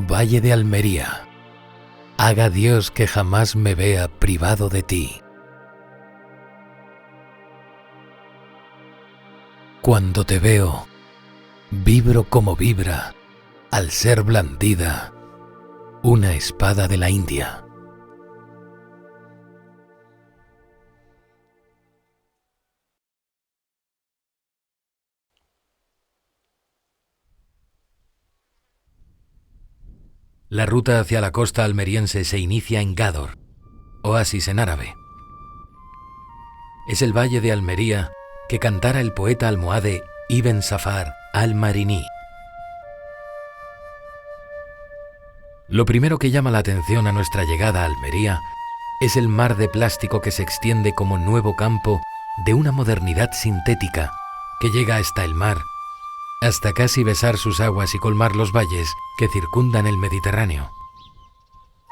Valle de Almería, haga Dios que jamás me vea privado de ti. Cuando te veo, vibro como vibra, al ser blandida, una espada de la India. La ruta hacia la costa almeriense se inicia en Gádor, oasis en árabe. Es el valle de Almería que cantara el poeta almohade Ibn Safar al-Marini. Lo primero que llama la atención a nuestra llegada a Almería es el mar de plástico que se extiende como nuevo campo de una modernidad sintética que llega hasta el mar, hasta casi besar sus aguas y colmar los valles que circundan el Mediterráneo.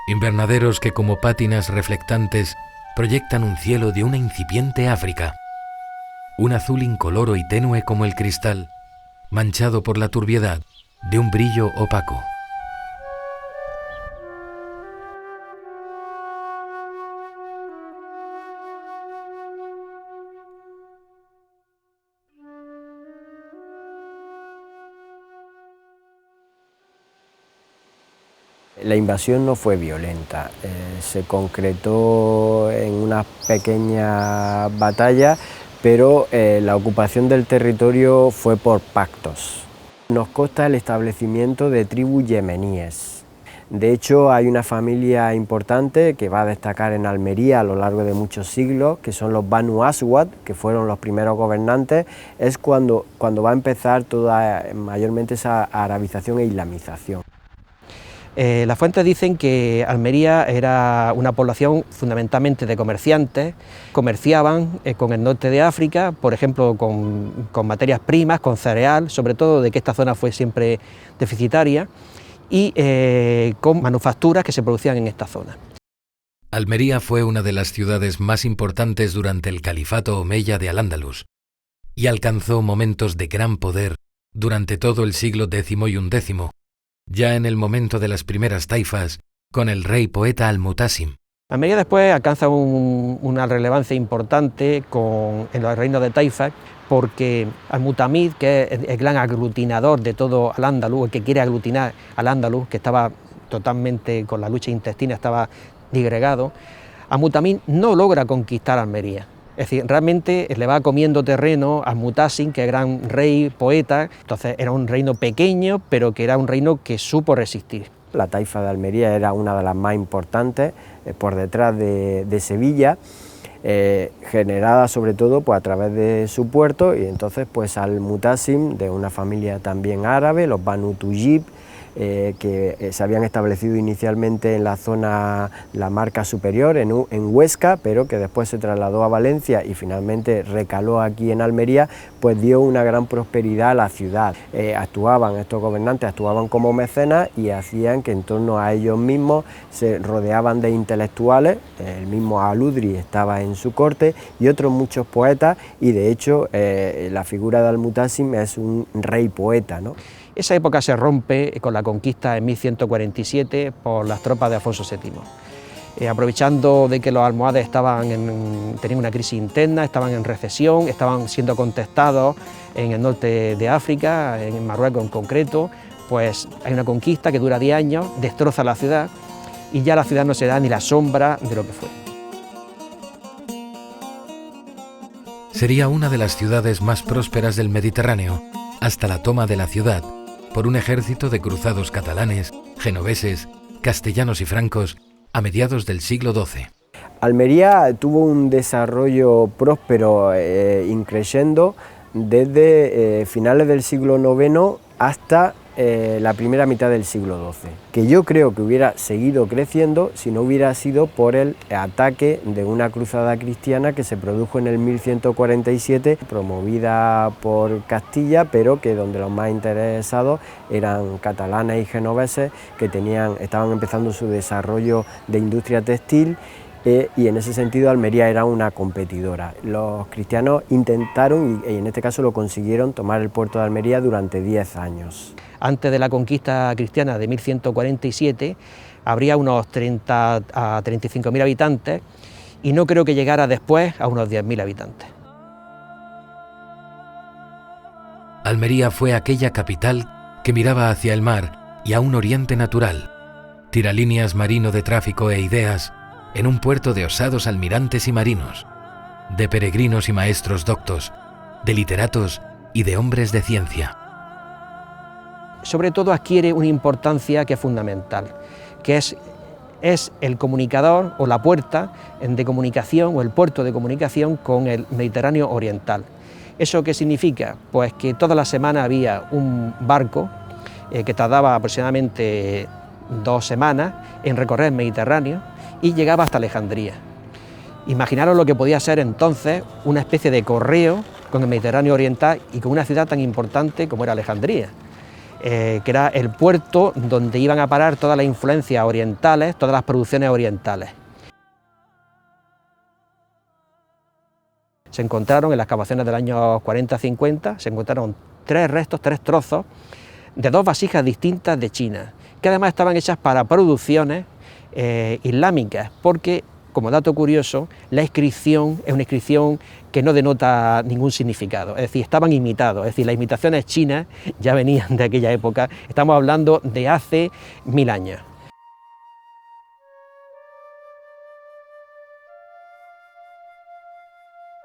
Invernaderos que como pátinas reflectantes proyectan un cielo de una incipiente África, un azul incoloro y tenue como el cristal, manchado por la turbiedad de un brillo opaco. La invasión no fue violenta, se concretó en unas pequeñas batallas, pero la ocupación del territorio fue por pactos. Nos consta el establecimiento de tribus yemeníes. De hecho, hay una familia importante que va a destacar en Almería a lo largo de muchos siglos, que son los Banu Aswad, que fueron los primeros gobernantes. Es cuando va a empezar mayormente esa arabización e islamización. Las fuentes dicen que Almería era una población fundamentalmente de comerciantes, comerciaban con el norte de África, por ejemplo con materias primas, con cereal, sobre todo de que esta zona fue siempre deficitaria, y con manufacturas que se producían en esta zona. Almería fue una de las ciudades más importantes durante el califato omeya de Al-Ándalus y alcanzó momentos de gran poder durante todo el siglo X y XI, ya en el momento de las primeras taifas, con el rey poeta Al-Mutasim. Almería después alcanza una relevancia importante en los reinos de Taifas, porque Al-Mutamid, que es el gran aglutinador de todo Al-Ándalus, el que quiere aglutinar Al-Ándalus, que estaba totalmente con la lucha intestina, estaba disgregado, Al-Mutamid no logra conquistar Almería. Es decir, realmente le va comiendo terreno a Mutasim, que es gran rey, poeta. Entonces era un reino pequeño, pero que era un reino que supo resistir. La taifa de Almería era una de las más importantes, por detrás de Sevilla, generada sobre todo pues, a través de su puerto, y entonces pues Al-Mutasim, de una familia también árabe, los Banu Tujib, que se habían establecido inicialmente en la zona, la Marca Superior, en Huesca, pero que después se trasladó a Valencia y finalmente recaló aquí en Almería, pues dio una gran prosperidad a la ciudad. Estos gobernantes actuaban como mecenas y hacían que en torno a ellos mismos se rodeaban de intelectuales, el mismo Al-Udri estaba en su corte y otros muchos poetas, y de hecho la figura de Al-Mutasim es un rey poeta, ¿no? Esa época se rompe con la conquista en 1147 por las tropas de Afonso VII. Aprovechando de que los almohades tenían una crisis interna, estaban en recesión, estaban siendo contestados en el norte de África, en Marruecos en concreto, pues hay una conquista que dura 10 años, destroza la ciudad y ya la ciudad no se da ni la sombra de lo que fue. Sería una de las ciudades más prósperas del Mediterráneo hasta la toma de la ciudad por un ejército de cruzados catalanes, genoveses, castellanos y francos a mediados del siglo XII. Almería tuvo un desarrollo próspero increciendo desde finales del siglo IX hasta la primera mitad del siglo XII, que yo creo que hubiera seguido creciendo si no hubiera sido por el ataque de una cruzada cristiana que se produjo en el 1147, promovida por Castilla, pero que donde los más interesados eran catalanes y genoveses, que estaban empezando su desarrollo de industria textil y en ese sentido Almería era una competidora. Los cristianos intentaron, y en este caso lo consiguieron, tomar el puerto de Almería durante 10 años. Antes de la conquista cristiana de 1147 habría unos 30 a 35.000 habitantes y no creo que llegara después a unos 10.000 habitantes. Almería fue aquella capital que miraba hacia el mar y a un oriente natural, tiralíneas marino de tráfico e ideas, en un puerto de osados almirantes y marinos, de peregrinos y maestros doctos, de literatos y de hombres de ciencia. Sobre todo adquiere una importancia que es fundamental, que es el comunicador o la puerta de comunicación o el puerto de comunicación con el Mediterráneo oriental. ¿Eso qué significa? Pues que toda la semana había un barco que tardaba aproximadamente 2 semanas en recorrer el Mediterráneo y llegaba hasta Alejandría. Imaginaros lo que podía ser entonces una especie de correo con el Mediterráneo oriental y con una ciudad tan importante como era Alejandría, que era el puerto donde iban a parar todas las influencias orientales, todas las producciones orientales. Se encontraron en las excavaciones del año 40-50, se encontraron 3 restos, 3 trozos de 2 vasijas distintas de China, que además estaban hechas para producciones islámicas, porque, como dato curioso, la inscripción es una inscripción que no denota ningún significado, es decir, estaban imitados, es decir, las imitaciones chinas ya venían de aquella época, estamos hablando de hace 1000 años.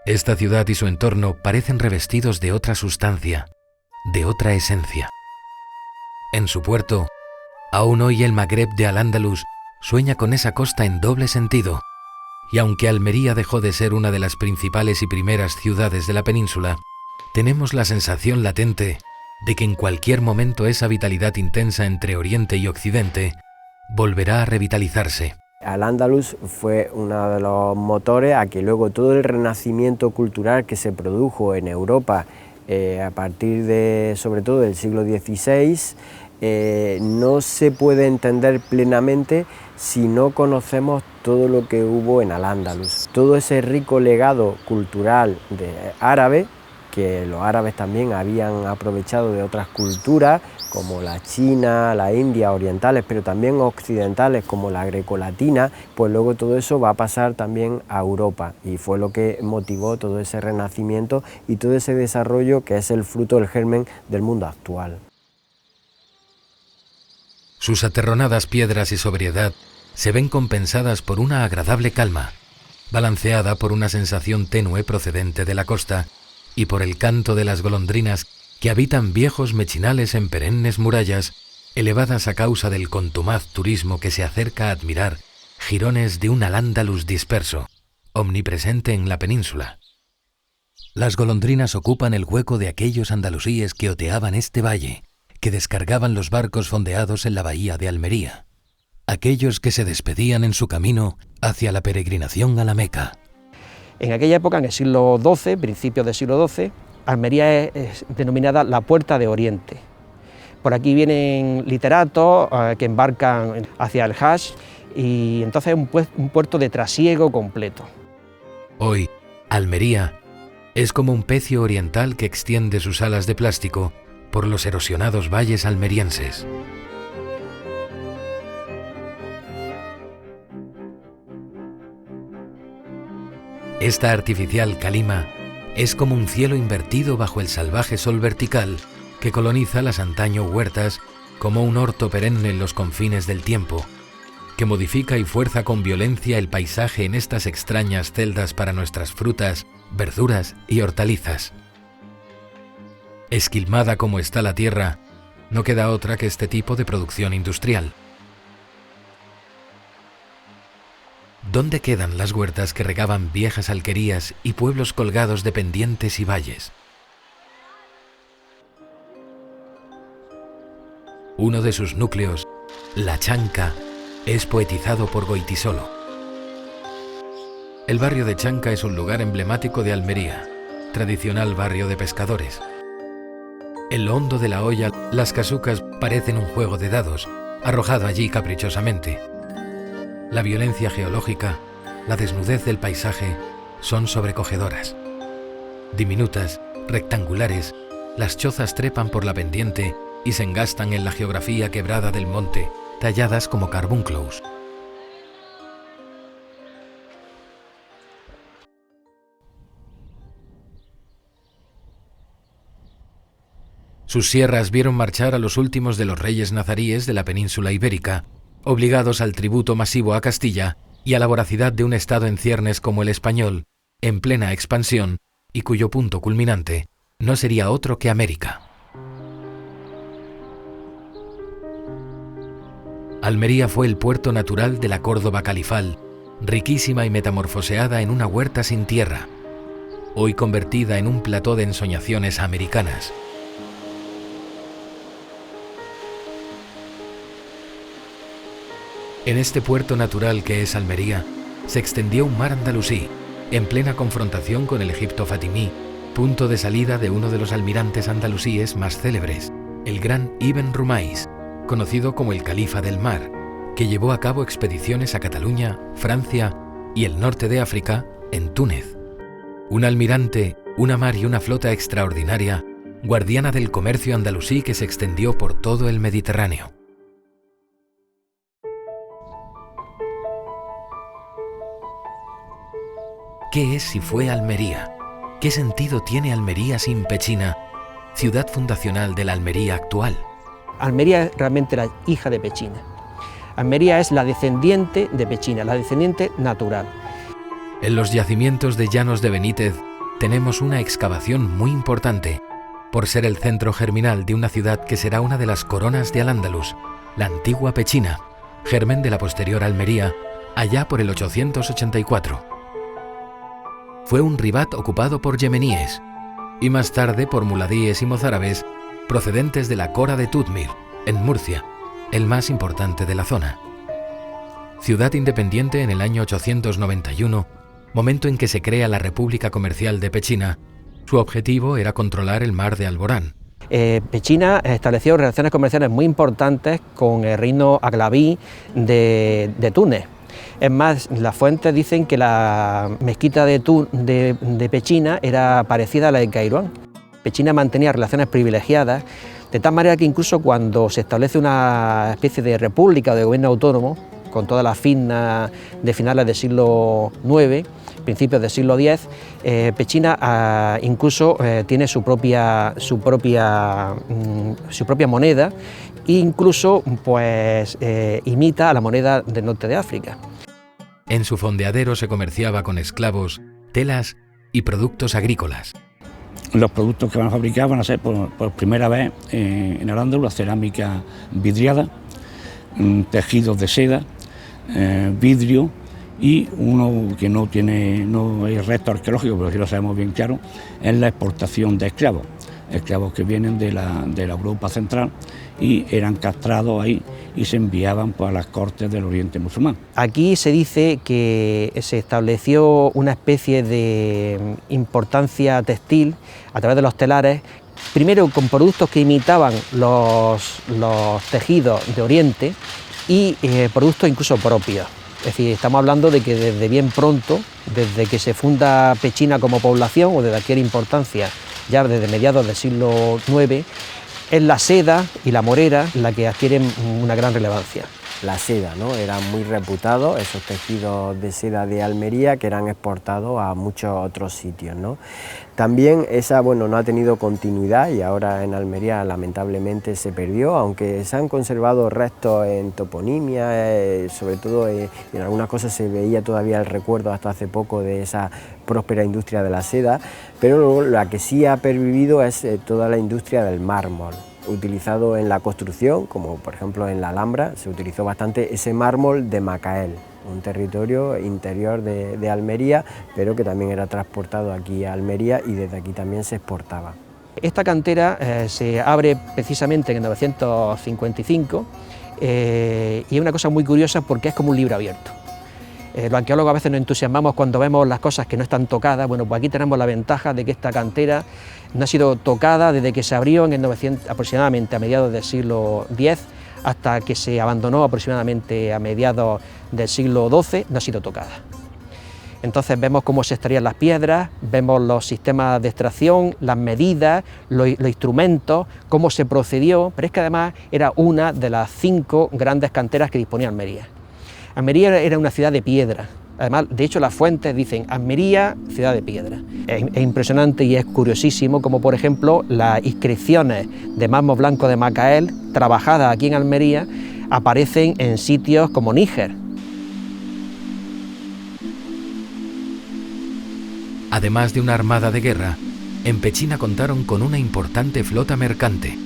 Esta ciudad y su entorno parecen revestidos de otra sustancia, de otra esencia. En su puerto, aún hoy el Magreb de Al-Ándalus sueña con esa costa en doble sentido, y aunque Almería dejó de ser una de las principales y primeras ciudades de la península, tenemos la sensación latente de que en cualquier momento esa vitalidad intensa entre Oriente y Occidente volverá a revitalizarse. Al-Ándalus fue uno de los motores a que luego todo el renacimiento cultural que se produjo en Europa a partir de, sobre todo, del siglo XVI, no se puede entender plenamente si no conocemos todo lo que hubo en Al-Ándalus. Todo ese rico legado cultural árabe, que los árabes también habían aprovechado de otras culturas, como la china, la india, orientales, pero también occidentales, como la grecolatina, pues luego todo eso va a pasar también a Europa, y fue lo que motivó todo ese renacimiento y todo ese desarrollo que es el fruto del germen del mundo actual. Sus aterronadas piedras y sobriedad se ven compensadas por una agradable calma, balanceada por una sensación tenue procedente de la costa y por el canto de las golondrinas que habitan viejos mechinales en perennes murallas, elevadas a causa del contumaz turismo que se acerca a admirar jirones de un Al-Ándalus disperso, omnipresente en la península. Las golondrinas ocupan el hueco de aquellos andalusíes que oteaban este valle, que descargaban los barcos fondeados en la bahía de Almería, aquellos que se despedían en su camino hacia la peregrinación a la Meca. En aquella época, en el siglo XII, principios del siglo XII, Almería es denominada la Puerta de Oriente. Por aquí vienen literatos que embarcan hacia el Hajj y entonces es un puerto de trasiego completo. Hoy, Almería es como un pecio oriental que extiende sus alas de plástico por los erosionados valles almerienses. Esta artificial calima es como un cielo invertido bajo el salvaje sol vertical que coloniza las antaño huertas como un orto perenne en los confines del tiempo, que modifica y fuerza con violencia el paisaje en estas extrañas celdas para nuestras frutas, verduras y hortalizas. Esquilmada como está la tierra, no queda otra que este tipo de producción industrial. ¿Dónde quedan las huertas que regaban viejas alquerías y pueblos colgados de pendientes y valles? Uno de sus núcleos, La Chanca, es poetizado por Goytisolo. El barrio de Chanca es un lugar emblemático de Almería, tradicional barrio de pescadores. En lo hondo de la olla, las casucas parecen un juego de dados, arrojado allí caprichosamente. La violencia geológica la desnudez del paisaje son sobrecogedoras. Diminutas, rectangulares, las chozas trepan por la pendiente y se engastan en la geografía quebrada del monte, talladas como carbunclos. Sus sierras vieron marchar a los últimos de los reyes nazaríes de la península ibérica, obligados al tributo masivo a Castilla y a la voracidad de un estado en ciernes como el español, en plena expansión, y cuyo punto culminante no sería otro que América. Almería fue el puerto natural de la Córdoba califal, riquísima y metamorfoseada en una huerta sin tierra, hoy convertida en un plató de ensoñaciones americanas. En este puerto natural que es Almería, se extendió un mar andalusí, en plena confrontación con el Egipto fatimí, punto de salida de uno de los almirantes andalusíes más célebres, el gran Ibn Rumais, conocido como el Califa del Mar, que llevó a cabo expediciones a Cataluña, Francia y el norte de África, en Túnez. Un almirante, una mar y una flota extraordinaria, guardiana del comercio andalusí que se extendió por todo el Mediterráneo. ¿Qué es y fue Almería? ¿Qué sentido tiene Almería sin Pechina, ciudad fundacional de la Almería actual? Almería es realmente la hija de Pechina. Almería es la descendiente de Pechina, la descendiente natural. En los yacimientos de Llanos de Benítez tenemos una excavación muy importante, por ser el centro germinal de una ciudad que será una de las coronas de Al-Ándalus, la antigua Pechina, germen de la posterior Almería, allá por el 884. Fue un ribat ocupado por yemeníes y más tarde por muladíes y mozárabes procedentes de la Cora de Tudmir, en Murcia, el más importante de la zona. Ciudad independiente en el año 891, momento en que se crea la República Comercial de Pechina, su objetivo era controlar el mar de Alborán. Pechina estableció relaciones comerciales muy importantes con el reino aglaví de Túnez. Es más, las fuentes dicen que la mezquita de Pechina era parecida a la de Kairouán. Pechina mantenía relaciones privilegiadas, de tal manera que incluso cuando se establece una especie de república o de gobierno autónomo, con todas las fitnas de finales del siglo IX, principios del siglo X, Pechina incluso tiene su propia moneda e incluso pues, imita a la moneda del norte de África. En su fondeadero se comerciaba con esclavos, telas y productos agrícolas. Los productos que van a fabricar van a ser por primera vez en Al-Ándalus la cerámica vidriada, tejidos de seda, vidrio y uno que no hay resto arqueológico, pero sí lo sabemos bien claro, es la exportación de esclavos que vienen de la Europa central y eran castrados ahí y se enviaban a las cortes del Oriente musulmán. Aquí se dice que se estableció una especie de importancia textil a través de los telares, primero con productos que imitaban los tejidos de Oriente y productos incluso propios. Es decir, estamos hablando de que desde bien pronto, desde que se funda Pechina como población o desde adquiere importancia ya desde mediados del siglo IX, es la seda y la morera la que adquieren una gran relevancia. La seda, ¿no? Eran muy reputados esos tejidos de seda de Almería que eran exportados a muchos otros sitios, ¿no? También esa, bueno, no ha tenido continuidad y ahora en Almería lamentablemente se perdió, aunque se han conservado restos en toponimia, sobre todo en algunas cosas se veía todavía el recuerdo hasta hace poco de esa próspera industria de la seda, pero la que sí ha pervivido es toda la industria del mármol, utilizado en la construcción, como por ejemplo en la Alhambra, se utilizó bastante ese mármol de Macael, un territorio interior de Almería, pero que también era transportado aquí a Almería y desde aquí también se exportaba. Esta cantera se abre precisamente en el 955 y es una cosa muy curiosa porque es como un libro abierto. Los arqueólogos a veces nos entusiasmamos cuando vemos las cosas que no están tocadas. Bueno, pues aquí tenemos la ventaja de que esta cantera no ha sido tocada desde que se abrió en el 900, aproximadamente a mediados del siglo X, hasta que se abandonó aproximadamente a mediados del siglo XII, no ha sido tocada. Entonces vemos cómo se extraían las piedras, vemos los sistemas de extracción, las medidas, los instrumentos, cómo se procedió, pero es que además era una de las 5 grandes canteras que disponía Almería. Almería era una ciudad de piedra. Además, de hecho, las fuentes dicen Almería, ciudad de piedra. Es impresionante y es curiosísimo como, por ejemplo, las inscripciones de mármol blanco de Macael, trabajadas aquí en Almería, aparecen en sitios como Níger. Además de una armada de guerra, en Pechina contaron con una importante flota mercante.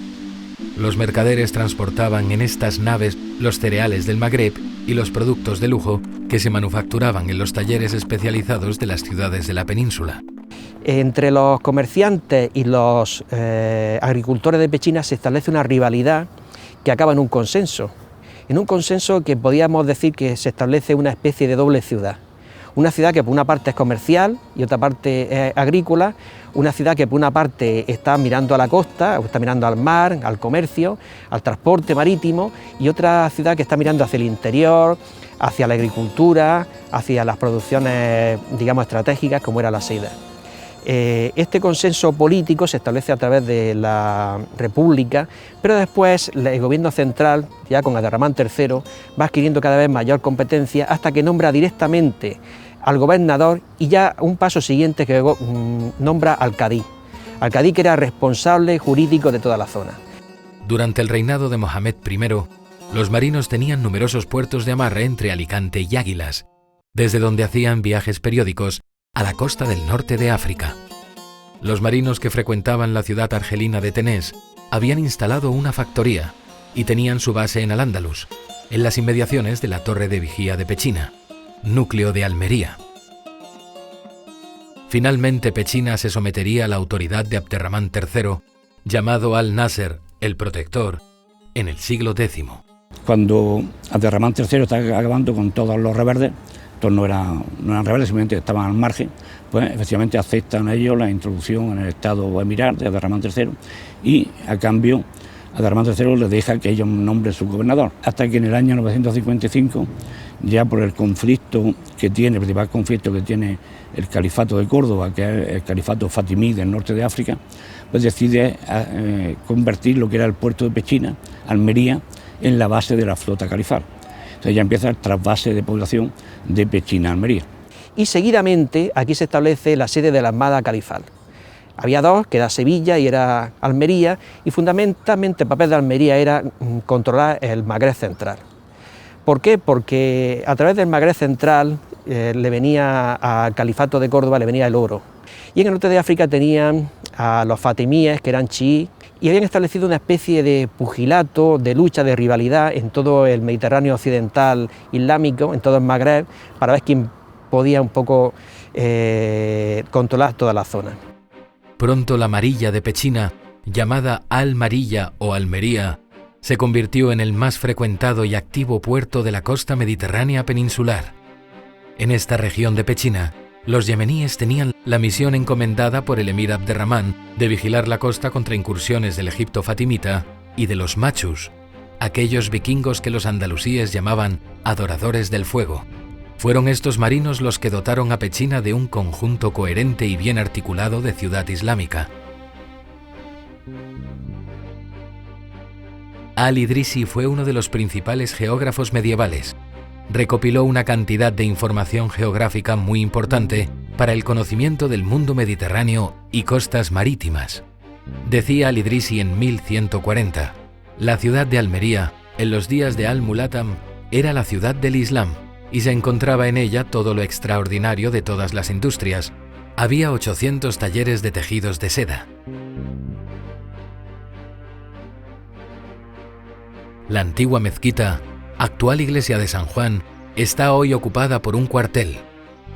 Los mercaderes transportaban en estas naves los cereales del Magreb y los productos de lujo que se manufacturaban en los talleres especializados de las ciudades de la península. Entre los comerciantes y los agricultores de Pechina se establece una rivalidad que acaba en un consenso que podríamos decir que se establece una especie de doble ciudad. Una ciudad que por una parte es comercial y otra parte es agrícola, una ciudad que por una parte está mirando a la costa, está mirando al mar, al comercio, al transporte marítimo, y otra ciudad que está mirando hacia el interior, hacia la agricultura, hacia las producciones, digamos, estratégicas como era la seda. Este consenso político se establece a través de la República, pero después el gobierno central, ya con Abderramán III, va adquiriendo cada vez mayor competencia hasta que nombra directamente al gobernador y ya un paso siguiente que nombra al cadí que era responsable jurídico de toda la zona. Durante el reinado de Mohamed I, los marinos tenían numerosos puertos de amarre entre Alicante y Águilas, desde donde hacían viajes periódicos a la costa del norte de África. Los marinos que frecuentaban la ciudad argelina de Tenés habían instalado una factoría y tenían su base en Al-Ándalus, en las inmediaciones de la Torre de Vigía de Pechina, núcleo de Almería. Finalmente Pechina se sometería a la autoridad de Abderramán III, llamado Al-Nasser, el Protector, en el siglo X. Cuando Abderramán III está acabando con todos los rebeldes, estos no eran rebeldes, simplemente estaban al margen, pues efectivamente aceptan ellos la introducción en el Estado emiral de Abderramán III y a cambio Abderramán III les deja que ellos nombren su gobernador, hasta que en el año 955, ya por el conflicto que tiene, el principal conflicto que tiene el califato de Córdoba, que es el califato fatimí del norte de África, pues decide convertir lo que era el puerto de Pechina, Almería, en la base de la flota califal. Entonces ya empieza el trasvase de población de Pechina a Almería. Y seguidamente aquí se establece la sede de la Armada Califal. Había dos, que era Sevilla y era Almería, y fundamentalmente el papel de Almería era controlar el Magreb central. ¿Por qué? Porque a través del Magreb central le venía al Califato de Córdoba, le venía el oro. Y en el norte de África tenían a los fatimíes, que eran chiíes, y habían establecido una especie de pugilato, de lucha, de rivalidad en todo el Mediterráneo occidental islámico, en todo el Magreb, para ver quién podía un poco controlar toda la zona. Pronto la Marilla de Pechina, llamada Al-Marilla o Almería, se convirtió en el más frecuentado y activo puerto de la costa mediterránea peninsular. En esta región de Pechina, los yemeníes tenían la misión encomendada por el emir Abderramán de vigilar la costa contra incursiones del Egipto fatimita y de los machus, aquellos vikingos que los andalusíes llamaban adoradores del fuego. Fueron estos marinos los que dotaron a Pechina de un conjunto coherente y bien articulado de ciudad islámica. Al-Idrisi fue uno de los principales geógrafos medievales. Recopiló una cantidad de información geográfica muy importante para el conocimiento del mundo mediterráneo y costas marítimas. Decía Al-Idrisi en 1140, la ciudad de Almería, en los días de Al-Mulatam, era la ciudad del Islam, y se encontraba en ella todo lo extraordinario de todas las industrias. Había 800 talleres de tejidos de seda. La antigua mezquita, actual iglesia de San Juan, está hoy ocupada por un cuartel.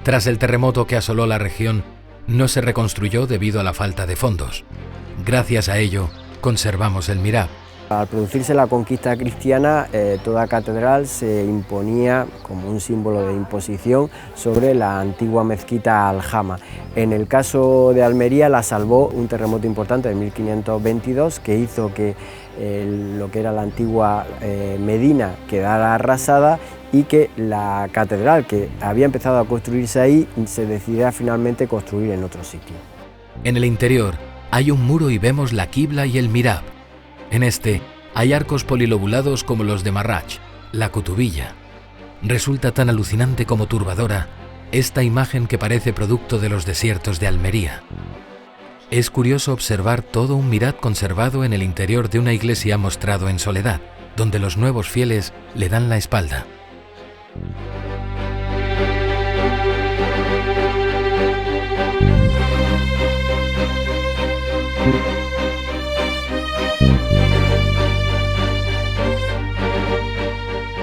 Tras el terremoto que asoló la región, no se reconstruyó debido a la falta de fondos. Gracias a ello, conservamos el mihrab. Al producirse la conquista cristiana, toda catedral se imponía como un símbolo de imposición sobre la antigua mezquita Aljama. En el caso de Almería la salvó un terremoto importante de 1522 que hizo que lo que era la antigua Medina quedara arrasada y que la catedral que había empezado a construirse ahí se decidiera finalmente construir en otro sitio. En el interior hay un muro y vemos la quibla y el mirab. En este hay arcos polilobulados como los de Marrakech, la Kutubiyya. Resulta tan alucinante como turbadora esta imagen que parece producto de los desiertos de Almería. Es curioso observar todo un mirab conservado en el interior de una iglesia mostrado en soledad, donde los nuevos fieles le dan la espalda.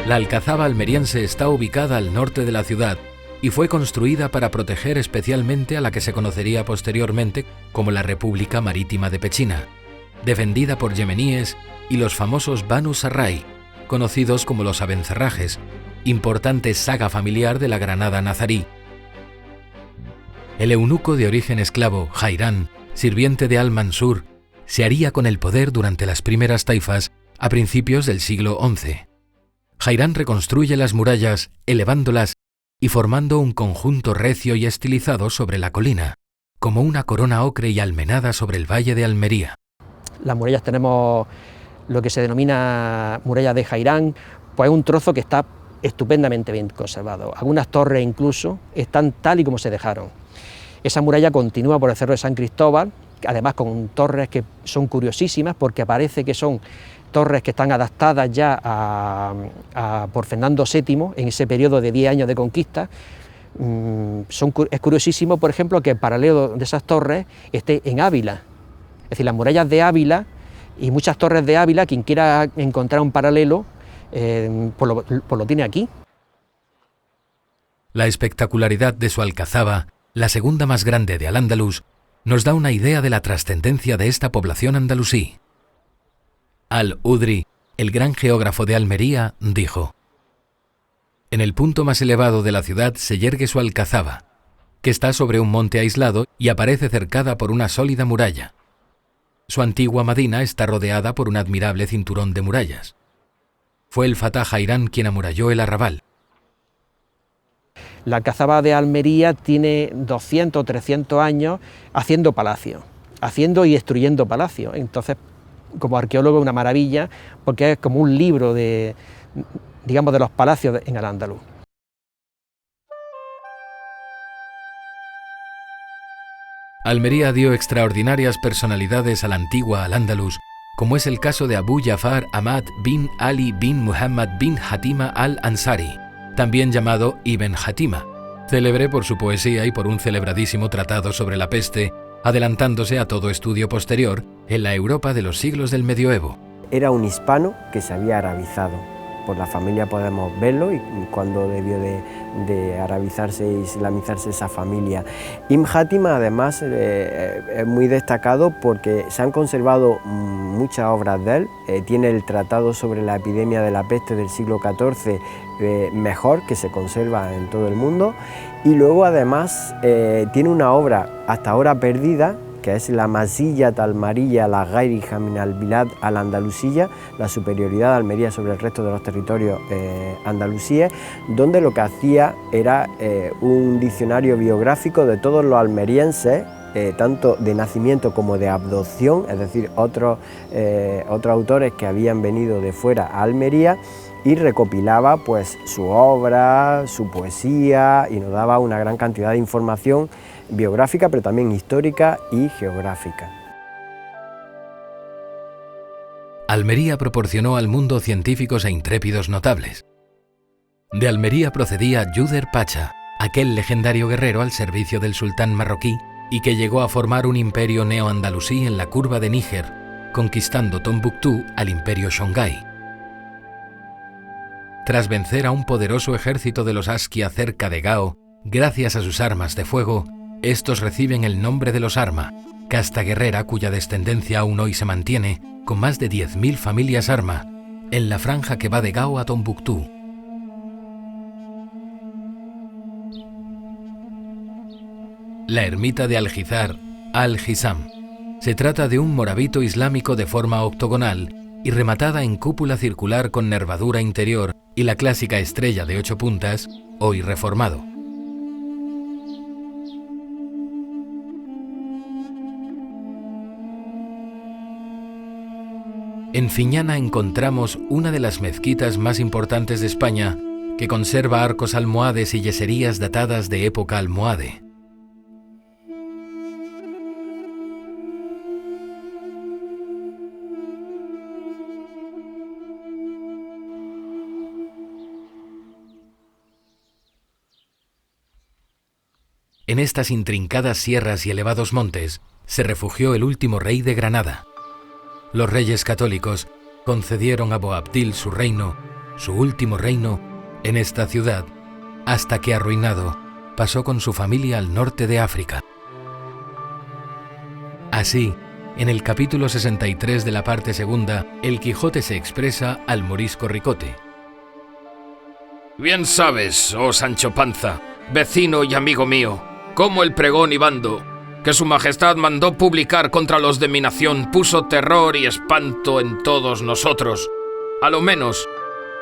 La alcazaba almeriense está ubicada al norte de la ciudad y fue construida para proteger especialmente a la que se conocería posteriormente como la República Marítima de Pechina, defendida por yemeníes y los famosos Banu Sarray, conocidos como los Abencerrajes, importante saga familiar de la Granada nazarí. El eunuco de origen esclavo, Jairán, sirviente de Al-Mansur, se haría con el poder durante las primeras taifas a principios del siglo XI. Jairán reconstruye las murallas, elevándolas y formando un conjunto recio y estilizado sobre la colina, como una corona ocre y almenada sobre el valle de Almería. Las murallas tenemos lo que se denomina muralla de Jairán, pues es un trozo que está estupendamente bien conservado. Algunas torres incluso están tal y como se dejaron. Esa muralla continúa por el Cerro de San Cristóbal, además con torres que son curiosísimas porque parece que son torres que están adaptadas ya por Fernando VII en ese periodo de 10 años de conquista. Es curiosísimo, por ejemplo, que el paralelo de esas torres esté en Ávila. Es decir, las murallas de Ávila y muchas torres de Ávila, quien quiera encontrar un paralelo, pues lo tiene aquí. La espectacularidad de su alcazaba, la segunda más grande de Al-Ándalus, nos da una idea de la trascendencia de esta población andalusí. Al-Udri, el gran geógrafo de Almería, dijo: en el punto más elevado de la ciudad se yergue su alcazaba, que está sobre un monte aislado y aparece cercada por una sólida muralla. Su antigua Madina está rodeada por un admirable cinturón de murallas. Fue el Fatah Jairán quien amuralló el arrabal. La alcazaba de Almería tiene 200 o 300 años haciendo palacios, haciendo y destruyendo palacios. Entonces, como arqueólogo, es una maravilla, porque es como un libro de los palacios en Al-Ándalus. Almería dio extraordinarias personalidades a la antigua Al-Ándalus, como es el caso de Abu Jafar Ahmad bin Ali bin Muhammad bin Hatima al-Ansari, también llamado Ibn Hatima, célebre por su poesía y por un celebradísimo tratado sobre la peste, adelantándose a todo estudio posterior en la Europa de los siglos del medioevo. Era un hispano que se había arabizado. Por la familia podemos verlo y cuando debió de arabizarse y islamizarse esa familia. Ibn Hatima además es muy destacado porque se han conservado muchas obras de él. Tiene el tratado sobre la epidemia de la peste del siglo XIV mejor, que se conserva en todo el mundo, y luego además tiene una obra hasta ahora perdida, que es la Masilla Talmarilla la Gairija min al-Bilad al-Andalusilla, la superioridad de Almería sobre el resto de los territorios andalusíes, donde lo que hacía era un diccionario biográfico de todos los almerienses, tanto de nacimiento como de adopción, es decir, otros autores que habían venido de fuera a Almería, y recopilaba pues su obra, su poesía, y nos daba una gran cantidad de información biográfica, pero también histórica y geográfica. Almería proporcionó al mundo científicos e intrépidos notables. De Almería procedía Yuder Pacha, aquel legendario guerrero al servicio del sultán marroquí y que llegó a formar un imperio neo-andalusí en la curva de Níger, conquistando Tombuctú al imperio Songhai. Tras vencer a un poderoso ejército de los Askia cerca de Gao, gracias a sus armas de fuego, estos reciben el nombre de los Arma, casta guerrera cuya descendencia aún hoy se mantiene, con más de 10.000 familias Arma, en la franja que va de Gao a Tombuctú. La ermita de Algizar, Al-Hizam, se trata de un morabito islámico de forma octogonal y rematada en cúpula circular con nervadura interior y la clásica estrella de 8 puntas, hoy reformado. En Fiñana encontramos una de las mezquitas más importantes de España, que conserva arcos almohades y yeserías datadas de época almohade. En estas intrincadas sierras y elevados montes se refugió el último rey de Granada. Los reyes católicos concedieron a Boabdil su reino, su último reino, en esta ciudad, hasta que, arruinado, pasó con su familia al norte de África. Así, en el capítulo 63 de la parte segunda, el Quijote se expresa al morisco Ricote. Bien sabes, oh Sancho Panza, vecino y amigo mío, cómo el pregón y bando que su majestad mandó publicar contra los de mi nación puso terror y espanto en todos nosotros. A lo menos,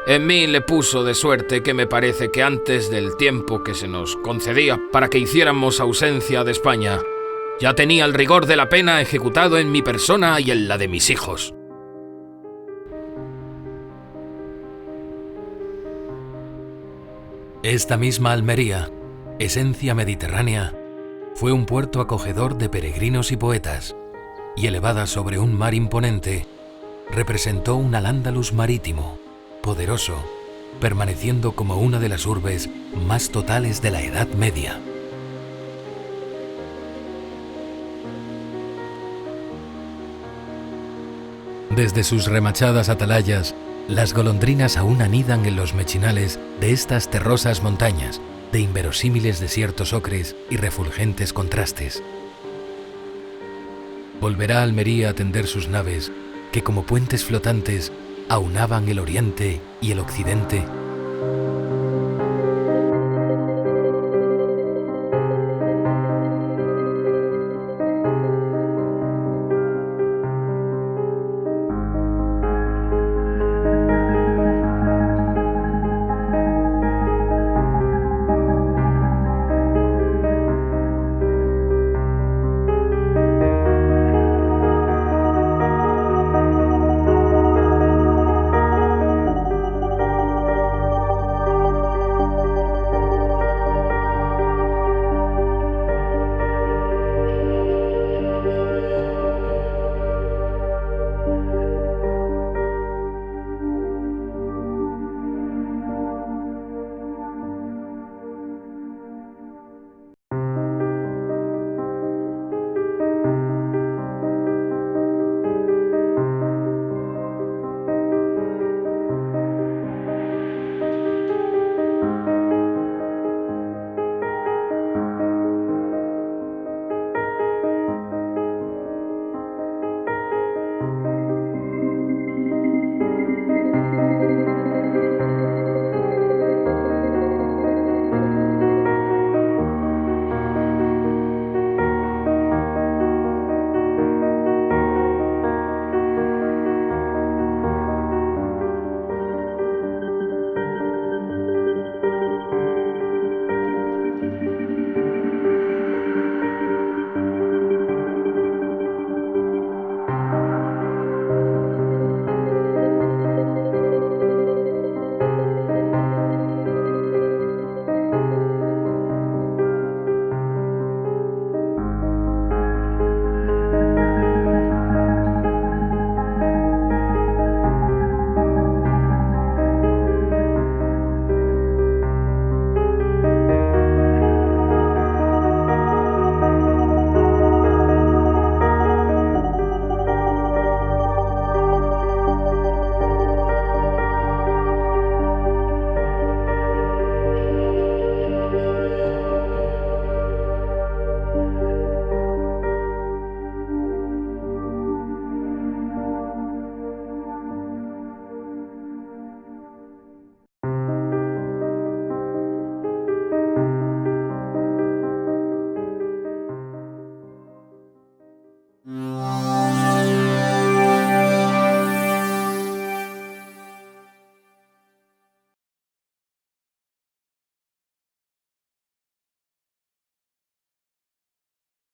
en mí le puso de suerte que me parece que antes del tiempo que se nos concedía para que hiciéramos ausencia de España, ya tenía el rigor de la pena ejecutado en mi persona y en la de mis hijos. Esta misma Almería, esencia mediterránea, fue un puerto acogedor de peregrinos y poetas, y elevada sobre un mar imponente, representó un Al-Ándalus marítimo, poderoso, permaneciendo como una de las urbes más totales de la Edad Media. Desde sus remachadas atalayas, las golondrinas aún anidan en los mechinales de estas terrosas montañas, de inverosímiles desiertos ocres y refulgentes contrastes. Volverá Almería a tender sus naves, que como puentes flotantes aunaban el oriente y el occidente